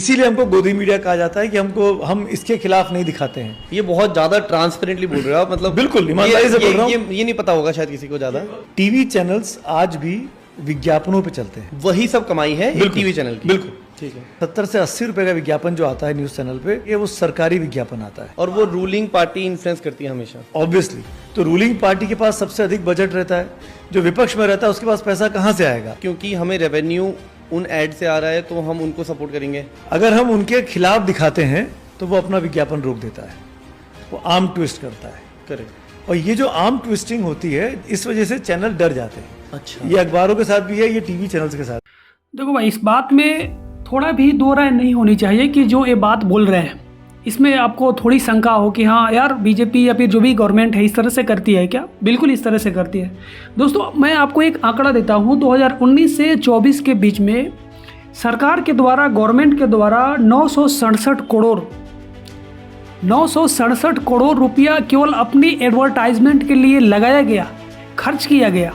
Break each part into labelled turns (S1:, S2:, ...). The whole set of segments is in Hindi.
S1: इसीलिए हमको गोदी मीडिया कहा जाता है कि हम इसके खिलाफ नहीं दिखाते हैं।
S2: ये बहुत ज्यादा ट्रांसपेरेंटली बोल रहे हो आप, मतलब
S1: बिल्कुल ईमानदारी से बोल रहा हूँ।
S2: ये नहीं पता होगा शायद किसी को ज्यादा।
S1: टीवी चैनल्स आज भी विज्ञापनों पे चलते हैं,
S2: वही सब कमाई है एक टीवी चैनल की।
S1: बिल्कुल
S2: ठीक है।
S1: 70 से 80 रुपए का विज्ञापन जो आता है न्यूज चैनल पे, ये वो सरकारी विज्ञापन आता है
S2: और वो रूलिंग पार्टी इन्फ्लुएंस करती है हमेशा।
S1: ऑब्वियसली। तो रूलिंग पार्टी के पास सबसे अधिक बजट रहता है, जो विपक्ष में रहता है उसके पास पैसा कहाँ से आएगा?
S2: क्योंकि हमें रेवेन्यू उन एड से आ रहा है तो हम उनको सपोर्ट करेंगे।
S1: अगर हम उनके खिलाफ दिखाते हैं तो वो अपना विज्ञापन रोक देता है, वो आर्म ट्विस्ट करता है।
S2: करेक्ट।
S1: और ये जो आर्म ट्विस्टिंग होती है, इस वजह से चैनल डर जाते हैं।
S2: अच्छा।
S1: ये अखबारों के साथ भी है, ये टीवी चैनल्स के साथ।
S3: देखो भाई, इस बात में थोड़ा भी दो राय नहीं होनी चाहिए कि जो ये बात बोल रहे हैं इसमें आपको थोड़ी शंका हो कि हाँ यार बीजेपी या फिर जो भी गवर्नमेंट है इस तरह से करती है क्या? बिल्कुल इस तरह से करती है। दोस्तों मैं आपको एक आंकड़ा देता हूँ, 2019 से 24 के बीच में सरकार के द्वारा, गवर्नमेंट के द्वारा 967 करोड़ रुपया केवल अपनी एडवर्टाइजमेंट के लिए लगाया गया, खर्च किया गया।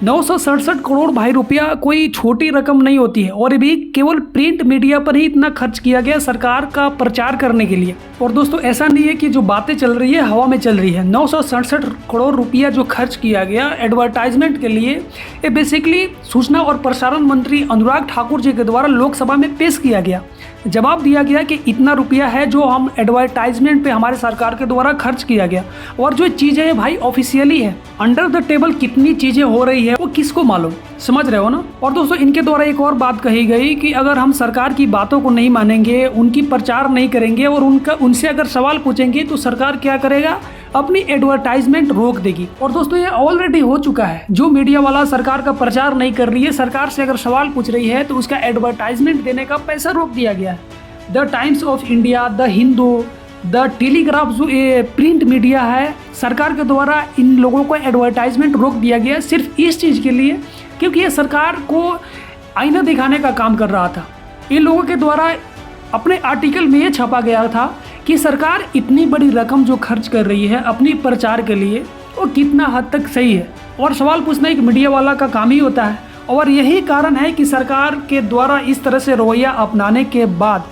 S3: 967 करोड़ भाई रुपया कोई छोटी रकम नहीं होती है, और भी केवल प्रिंट मीडिया पर ही इतना खर्च किया गया सरकार का प्रचार करने के लिए। और दोस्तों ऐसा नहीं है कि जो बातें चल रही है हवा में चल रही है। 967 करोड़ रुपया जो खर्च किया गया एडवर्टाइजमेंट के लिए, ये बेसिकली सूचना और प्रसारण मंत्री अनुराग ठाकुर जी के द्वारा लोकसभा में पेश किया गया। जवाब दिया गया कि इतना रुपया है जो हम एडवर्टाइजमेंट पे हमारे सरकार के द्वारा खर्च किया गया। और जो चीज़ें हैं भाई ऑफिशियली है, अंडर द टेबल कितनी चीज़ें हो रही है वो किसको मालूम, समझ रहे हो ना। और दोस्तों इनके द्वारा एक और बात कही गई कि अगर हम सरकार की बातों को नहीं मानेंगे, उनकी प्रचार नहीं करेंगे और उनसे अगर सवाल पूछेंगे तो सरकार क्या करेगा? अपनी एडवर्टाइजमेंट रोक देगी। और दोस्तों ये ऑलरेडी हो चुका है। जो मीडिया वाला सरकार का प्रचार नहीं कर रही है, सरकार से अगर सवाल पूछ रही है तो उसका एडवर्टाइजमेंट देने का पैसा रोक दिया गया है। The times of India, the Hindu, the telegraph जो ये प्रिंट मीडिया है, सरकार के द्वारा इन लोगों को एडवर्टाइजमेंट रोक दिया गया सिर्फ इस चीज़ के लिए क्योंकि ये सरकार को आईना दिखाने का काम कर रहा था। इन लोगों के द्वारा अपने आर्टिकल में ये छापा गया था कि सरकार इतनी बड़ी रकम जो खर्च कर रही है अपनी प्रचार के लिए, वो कितना हद तक सही है। और सवाल पूछना एक मीडिया वाला का काम ही होता है। और यही कारण है कि सरकार के द्वारा इस तरह से रवैया अपनाने के बाद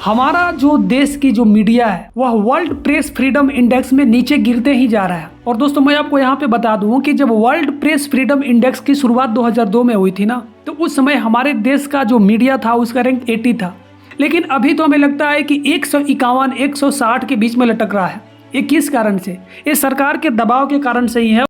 S3: हमारा जो देश की जो मीडिया है वह वर्ल्ड प्रेस फ्रीडम इंडेक्स में नीचे गिरते ही जा रहा है। और दोस्तों मैं आपको यहाँ पे बता दूं कि जब वर्ल्ड प्रेस फ्रीडम इंडेक्स की शुरुआत 2002 में हुई थी ना, तो उस समय हमारे देश का जो मीडिया था उसका रैंक 80 था। लेकिन अभी तो हमें लगता है कि 151, 160 के बीच में लटक रहा है। ये किस कारण से? ये सरकार के दबाव के कारण से ही है।